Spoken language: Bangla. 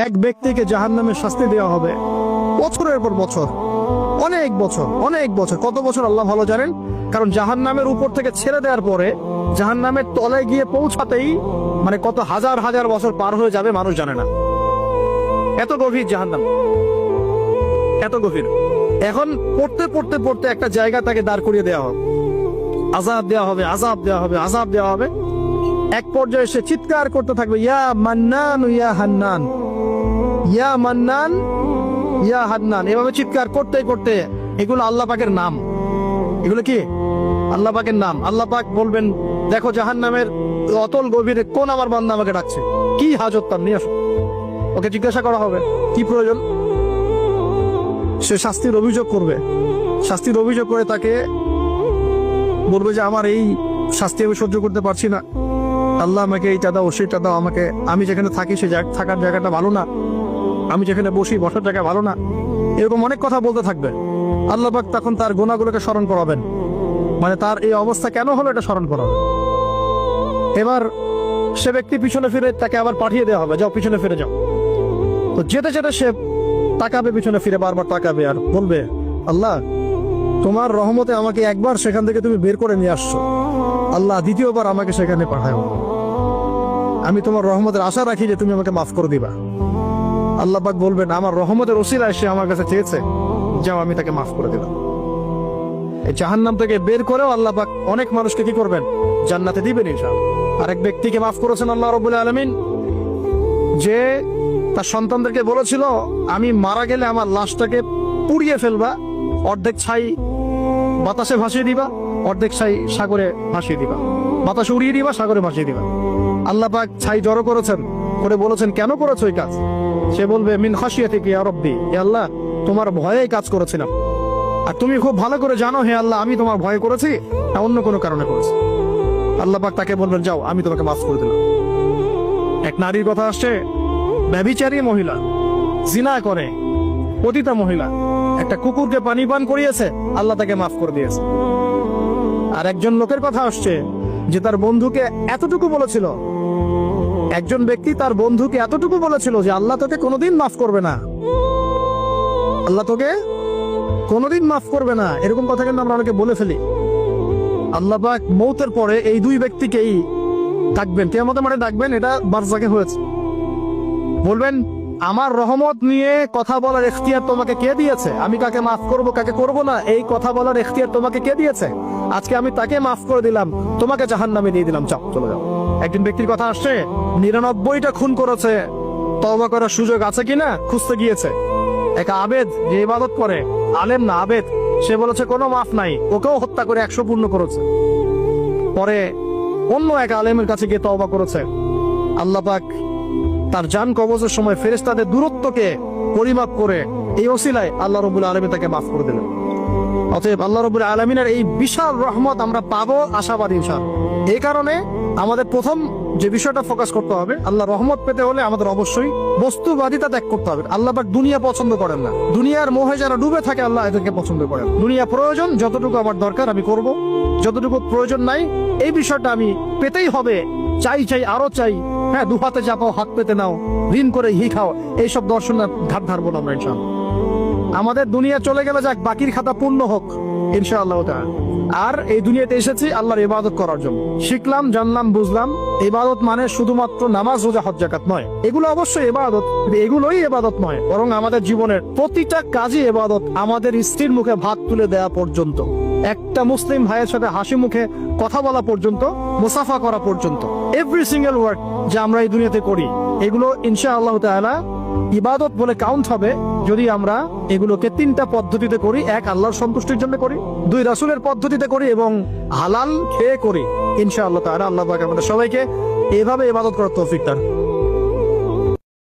এক ব্যক্তিকে জাহান্নামের শাস্তি দেওয়া হবে বছরের পর বছর, অনেক বছর, অনেক বছর। কত বছর আল্লাহ ভালো জানেন, কারণ জাহান্নামের উপর থেকে ছেড়ে দেওয়ার পরে জাহান্নামের তলায় গিয়ে পৌঁছাতেই মানে কত হাজার হাজার বছর পার হয়ে যাবে মানুষ জানে না। এত গভীর জাহান্নাম, এত গভীর। এখন পড়তে পড়তে পড়তে একটা জায়গা তাকে দাঁড় করিয়ে দেওয়া হবে, আযাব দেওয়া হবে, আযাব দেওয়া হবে, আযাব দেওয়া হবে। এক পর্যায়ে সে চিৎকার করতে থাকবে, ইয়া মান্নান ইয়া হান্নান, ইয়া মান্নান ইয়া হান্নান। এভাবে চিৎকার করতে করতে, এগুলো আল্লাহ পাকের নাম। এগুলো কি আল্লাহ পাকের নাম। আল্লাহ পাক বলবেন, দেখো জাহান্নামের অতল গভীরে কোন আমার বান্দা আমাকে ডাকছে, কি হাজত তার, নিয়ে আসো। ওকে জিজ্ঞাসা করা হবে কি প্রয়োজন। সে শাস্তির অভিযোগ করবে, শাস্তির অভিযোগ করে তাকে বলবে যে আমার এই শাস্তি আমি সহ্য করতে পারছি না, আল্লাহ আমাকে এইটা দাও, সেটা দাও আমাকে, আমি যেখানে থাকি সে থাকার জায়গাটা ভালো না, আমি যেখানে বসি বসার জায়গা ভালো না, এরকম অনেক কথা বলতে থাকবে। আল্লাহ পাক তখন তার গুনাহগুলোকে স্মরণ করাবেন, মানে তার এই অবস্থা কেন হলো এটা স্মরণ করাবেন। এবার সে ব্যক্তি পিছনে ফিরে তাকে আবার পাঠিয়ে দেওয়া হবে, যাও পিছনে ফিরে যাও। তো যেতে যেতে সে তাকাবে পিছনে ফিরে, বারবার তাকাবে আর বলবে, আল্লাহ তোমার রহমতে আমাকে একবার সেখান থেকে তুমি বের করে নিয়ে আসছো, আল্লাহ দ্বিতীয়বার আমাকে সেখানে পাঠাও। আমি তোমার রহমতের আশা রাখি যে তুমি আমাকে মাফ করে দিবা। আল্লাহ পাক বলবেন, আমার রহমতের ওসিলায় সে আমার কাছে চেয়েছে, যাও আমি তাকে মাফ করে দিলাম। এই জাহান্নাম থেকে বের করেও আল্লাহ পাক অনেক মানুষকে কি করবেন, জান্নাতে দিবেন ইনশাআল্লাহ। আরেক ব্যক্তিকে মাফ করেছেন আল্লাহ রাব্বুল আলামিন, যে তার সন্তানদেরকে বলেছিল আমি মারা গেলে আমার লাশটাকে পুড়িয়ে ফেলবা, অর্ধেক ছাই বাতাসে ভাসিয়ে দিবা, অর্ধেক ছাই সাগরে ভাসিয়ে দিবা, বাতাসে উড়িয়ে দিবা, সাগরে ভাসিয়ে দিবা। আল্লাহ পাক ছাই জড়ো করেছেন, করে বলেছেন কেন করেছো এই কাজ? সে বলবে মিন খাশিয়াতিকা ইয়া রাব্বি, হে আল্লাহ তোমার ভয়েই কাজ করেছিলাম, আর তুমি খুব ভালো করে জানো হে আল্লাহ আমি তোমার ভয় করেছি না অন্য কোনো কারণে করেছি। আল্লাহ পাক তাকে বলবেন, যাও আমি তোমাকে মাফ করে দিলাম। এক নারীর কথা আসছে, ব্যভিচারী মহিলা, জিনা করে, পতিতা মহিলা, একটা কুকুরকে পানি পান করিয়েছে, আল্লাহ তাকে মাফ করে দিয়েছে। আর একজন লোকের কথা আসছে যে তার বন্ধুকে এতটুকু বলেছিল, একজন ব্যক্তি তার বন্ধুকে এতটুকু বলেছিল যে আল্লাহ তোকে কোনোদিন মাফ করবে না, আল্লাহ তোকে কোনোদিন মাফ করবে না। এরকম কথা কিন্তু আমরা অনেকে বলে ফেলি। আল্লাহ পাক মৌতের পরে এই দুই ব্যক্তিকেই ডাকবেন, কিয়ামতের মাঠে ডাকবেন, এটা বারজাকে হয়েছে। বলবেন, আমার রহমত নিয়ে কথা বলার এখতিয়ার তোমাকে কে দিয়েছে? আমি কাকে মাফ করব কাকে করব না এই কথা বলার এখতিয়ার তোমাকে কে দিয়েছে? আজকে আমি তাকে মাফ করে দিলাম, তোমাকে জাহান্নামে দিয়ে দিলাম, চাপ চলে যাও। একজন ব্যক্তির কথা আসছে, 99টা খুন করেছে, তওবা করার সুযোগ আছে কিনা খুঁজতে গিয়েছে। এক আবেদ যে ইবাদত করে, আলেম না আবেদ, সে বলেছে কোনো মাফ নাই, ওকেও হত্যা করে 100 পূর্ণ করেছে। পরে অন্য এক আলেমের কাছে গিয়ে তওবা করেছে। আল্লাহ পাক তার জান কবজের সময় ফেরেশতাদের দূরত্বকে পরিমাপ করে এই ওসিলায় আল্লাহ রাব্বুল আলামিন তাকে মাফ করে দিলেন। অতএব আল্লাহ রাব্বুল আলামিনের এই বিশাল রহমত আমরা পাবো, আশাবাদী ইনশাআল্লাহ। এই কারণে আমাদের প্রথম যে বিষয়টা ফোকাস করতে হবে, আল্লাহ রহমত পেতে হলে আমাদের অবশ্যই বস্তুবাদিতা ত্যাগ করতে হবে। আল্লাহ পাক দুনিয়া পছন্দ করেন না, দুনিয়ার মোহে যারা ডুবে থাকে আল্লাহ এদেরকে পছন্দ করেন। দুনিয়া প্রয়োজন, যতটুকু আমার দরকার আমি করব, যতটুকু প্রয়োজন নাই এই বিষয়টা আমি পেতেই হবে, চাই চাই আরো চাই, হ্যাঁ দু হাতে চাপাও হাত পেতে নাও, ঋণ করে হি খাও, এইসব দর্শন ঘাট ধারবো না আমরা ইনশাআল্লাহ। আমাদের দুনিয়া চলে গেলে যাক, বাকির খাতা পূর্ণ হোক ইনশাআল্লাহ তাআলা। আর এই দুনিয়াতে এসেছি আল্লাহর ইবাদত করার জন্য। শিখলাম, জানলাম, বুঝলাম ইবাদত মানে শুধুমাত্র নামাজ, রোজা, হজ, যাকাত নয়। এগুলো অবশ্যই ইবাদত, এগুলোই ইবাদত নয়, বরং আমাদের জীবনের প্রতিটা কাজই ইবাদত। আমাদের স্ত্রীর মুখে ভাত তুলে দেওয়া পর্যন্ত, একটা মুসলিম ভাইয়ের সাথে হাসি মুখে কথা বলা পর্যন্ত, মুসাফা করা পর্যন্ত, এভরি সিঙ্গেল ওয়ার্ড যা আমরা এই দুনিয়াতে করি, এগুলো ইনশাআল্লাহ তাআলা ইবাদত বলে কাউন্ট হবে যদি আমরা এগুলোকে 3টা পদ্ধতিতে করি। এক, আল্লাহর সন্তুষ্টির জন্য করি, 2, রাসূলের পদ্ধতিতে করি, এবং হালাল খেয়ে করি ইনশাআল্লাহ তাআলা। আল্লাহ পাক আমাদের সবাইকে এভাবে ইবাদত করার তৌফিক দান।